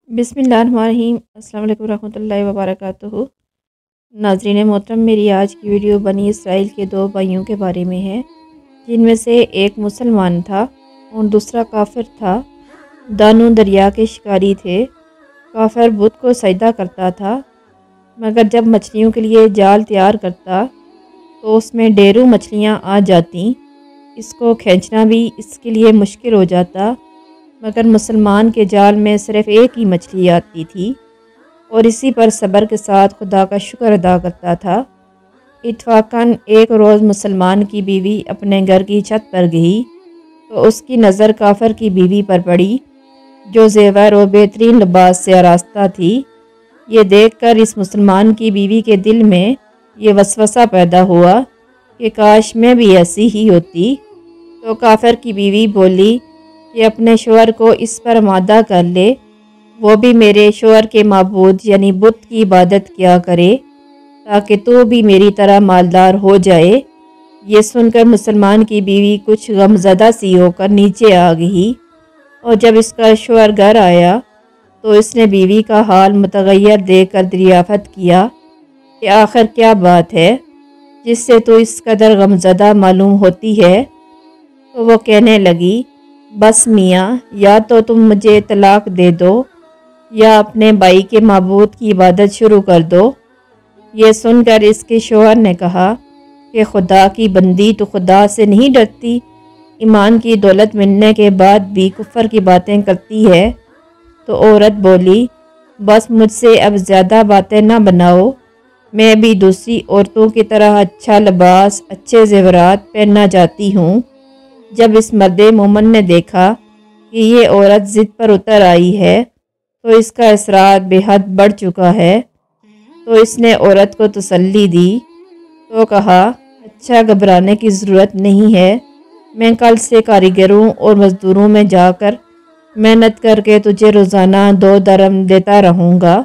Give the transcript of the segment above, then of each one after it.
بسم اللہ الرحمن الرحیم۔ السلام علیکم ورحمۃ اللہ وبرکاتہ۔ ناظرین محترم، میری آج کی ویڈیو بنی اسرائیل کے دو بھائیوں کے بارے میں ہے، جن میں سے ایک مسلمان تھا اور دوسرا کافر تھا۔ دونوں دریا کے شکاری تھے۔ کافر بت کو سجدہ کرتا تھا، مگر جب مچھلیوں کے لیے جال تیار کرتا تو اس میں ڈھیروں مچھلیاں آ جاتیں۔ اس کو کھینچنا بھی اس کے لیے مشکل ہو جاتا، مگر مسلمان کے جال میں صرف ایک ہی مچھلی آتی تھی اور اسی پر صبر کے ساتھ خدا کا شکر ادا کرتا تھا۔ اتفاقاً ایک روز مسلمان کی بیوی اپنے گھر کی چھت پر گئی تو اس کی نظر کافر کی بیوی پر پڑی، جو زیور و بہترین لباس سے آراستہ تھی۔ یہ دیکھ کر اس مسلمان کی بیوی کے دل میں یہ وسوسہ پیدا ہوا کہ کاش میں بھی ایسی ہی ہوتی۔ تو کافر کی بیوی بولی کہ اپنے شوہر کو اس پر آمادہ کر لے، وہ بھی میرے شوہر کے معبود یعنی بت کی عبادت کیا کرے، تاکہ تو بھی میری طرح مالدار ہو جائے۔ یہ سن کر مسلمان کی بیوی کچھ غمزدہ سی ہو کر نیچے آ گئی، اور جب اس کا شوہر گھر آیا تو اس نے بیوی کا حال متغیر دیکھ کر دریافت کیا کہ آخر کیا بات ہے جس سے تو اس قدر غمزدہ معلوم ہوتی ہے۔ تو وہ کہنے لگی، بس میاں، یا تو تم مجھے طلاق دے دو یا اپنے بھائی کے معبود کی عبادت شروع کر دو۔ یہ سن کر اس کے شوہر نے کہا کہ خدا کی بندی تو خدا سے نہیں ڈرتی، ایمان کی دولت ملنے کے بعد بھی کفر کی باتیں کرتی ہے۔ تو عورت بولی، بس مجھ سے اب زیادہ باتیں نہ بناؤ، میں بھی دوسری عورتوں کی طرح اچھا لباس، اچھے زیورات پہننا چاہتی ہوں۔ جب اس مرد مومن نے دیکھا کہ یہ عورت ضد پر اتر آئی ہے تو اس کا اصرار بے حد بڑھ چکا ہے، تو اس نے عورت کو تسلی دی تو کہا، اچھا گھبرانے کی ضرورت نہیں ہے، میں کل سے کاریگروں اور مزدوروں میں جا کر محنت کر کے تجھے روزانہ 2 درہم دیتا رہوں گا،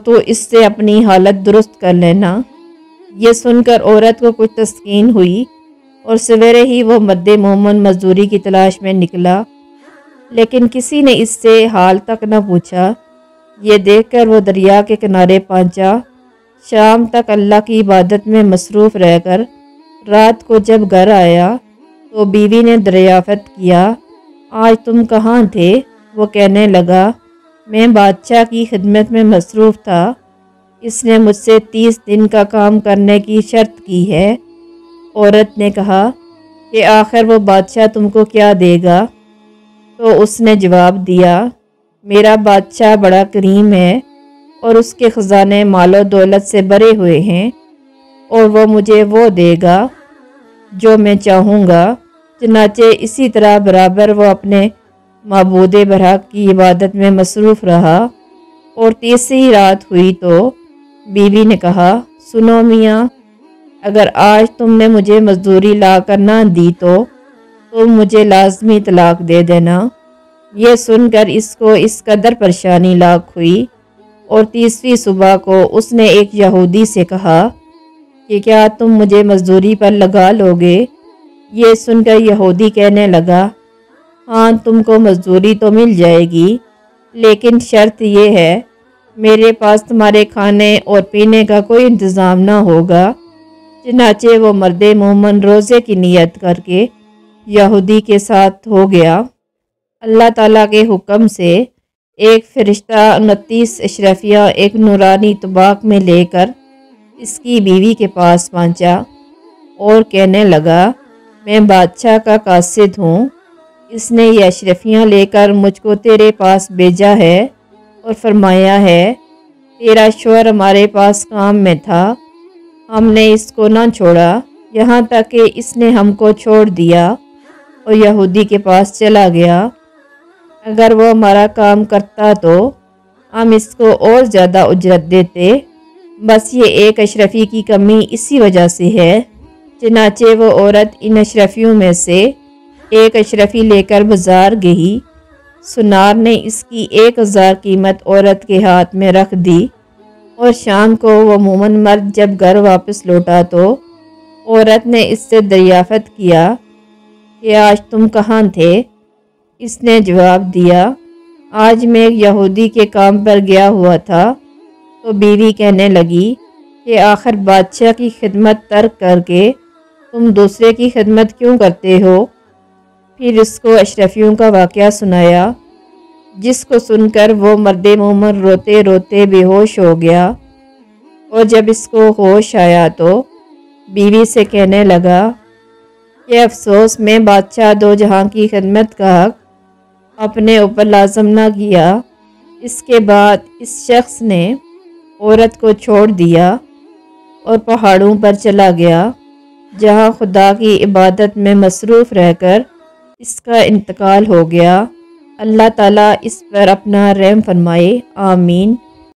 تو اس سے اپنی حالت درست کر لینا۔ یہ سن کر عورت کو کچھ تسکین ہوئی اور سویرے ہی وہ مرد مومن مزدوری کی تلاش میں نکلا، لیکن کسی نے اس سے حال تک نہ پوچھا۔ یہ دیکھ کر وہ دریا کے کنارے پہنچا۔ شام تک اللہ کی عبادت میں مصروف رہ کر رات کو جب گھر آیا تو بیوی نے دریافت کیا، آج تم کہاں تھے؟ وہ کہنے لگا، میں بادشاہ کی خدمت میں مصروف تھا، اس نے مجھ سے 30 دن کا کام کرنے کی شرط کی ہے۔ عورت نے کہا کہ آخر وہ بادشاہ تم کو کیا دے گا؟ تو اس نے جواب دیا، میرا بادشاہ بڑا کریم ہے اور اس کے خزانے مال و دولت سے بھرے ہوئے ہیں، اور وہ مجھے وہ دے گا جو میں چاہوں گا۔ چنانچہ اسی طرح برابر وہ اپنے معبود برحق کی عبادت میں مصروف رہا، اور تیسری رات ہوئی تو بیوی نے کہا، سنو میاں، اگر آج تم نے مجھے مزدوری لا کر نہ دی تو تم مجھے لازمی طلاق دے دینا۔ یہ سن کر اس کو اس قدر پریشانی لاحق ہوئی، اور تیسری صبح کو اس نے ایک یہودی سے کہا کہ کیا تم مجھے مزدوری پر لگا لوگے؟ یہ سن کر یہودی کہنے لگا، ہاں، تم کو مزدوری تو مل جائے گی، لیکن شرط یہ ہے، میرے پاس تمہارے کھانے اور پینے کا کوئی انتظام نہ ہوگا۔ چنانچہ وہ مرد مومن روزے کی نیت کر کے یہودی کے ساتھ ہو گیا۔ اللہ تعالیٰ کے حکم سے ایک فرشتہ 29 اشرفیہ ایک نورانی طباق میں لے کر اس کی بیوی کے پاس پہنچا اور کہنے لگا، میں بادشاہ کا قاصد ہوں، اس نے یہ اشرفیاں لے کر مجھ کو تیرے پاس بھیجا ہے اور فرمایا ہے، تیرا شوہر ہمارے پاس کام میں تھا، ہم نے اس کو نہ چھوڑا یہاں تک کہ اس نے ہم کو چھوڑ دیا اور یہودی کے پاس چلا گیا۔ اگر وہ ہمارا کام کرتا تو ہم اس کو اور زیادہ اجرت دیتے، بس یہ ایک اشرفی کی کمی اسی وجہ سے ہے۔ چنانچہ وہ عورت ان اشرفیوں میں سے ایک اشرفی لے کر بازار گئی۔ سنار نے اس کی 1000 قیمت عورت کے ہاتھ میں رکھ دی، اور شام کو وہ مومن مرد جب گھر واپس لوٹا تو عورت نے اس سے دریافت کیا کہ آج تم کہاں تھے؟ اس نے جواب دیا، آج میں ایک یہودی کے کام پر گیا ہوا تھا تو بیوی کہنے لگی کہ آخر بادشاہ کی خدمت ترک کر کے تم دوسرے کی خدمت کیوں کرتے ہو؟ پھر اس کو اشرفیوں کا واقعہ سنایا، جس کو سن کر وہ مرد مومن روتے روتے بے ہوش ہو گیا، اور جب اس کو ہوش آیا تو بیوی سے کہنے لگا کہ افسوس میں بادشاہ دو جہاں کی خدمت کا حق اپنے اوپر لازم نہ کیا۔ اس کے بعد اس شخص نے عورت کو چھوڑ دیا اور پہاڑوں پر چلا گیا، جہاں خدا کی عبادت میں مصروف رہ کر اس کا انتقال ہو گیا۔ اللہ تعالیٰ اس پر اپنا رحم فرمائے، آمین۔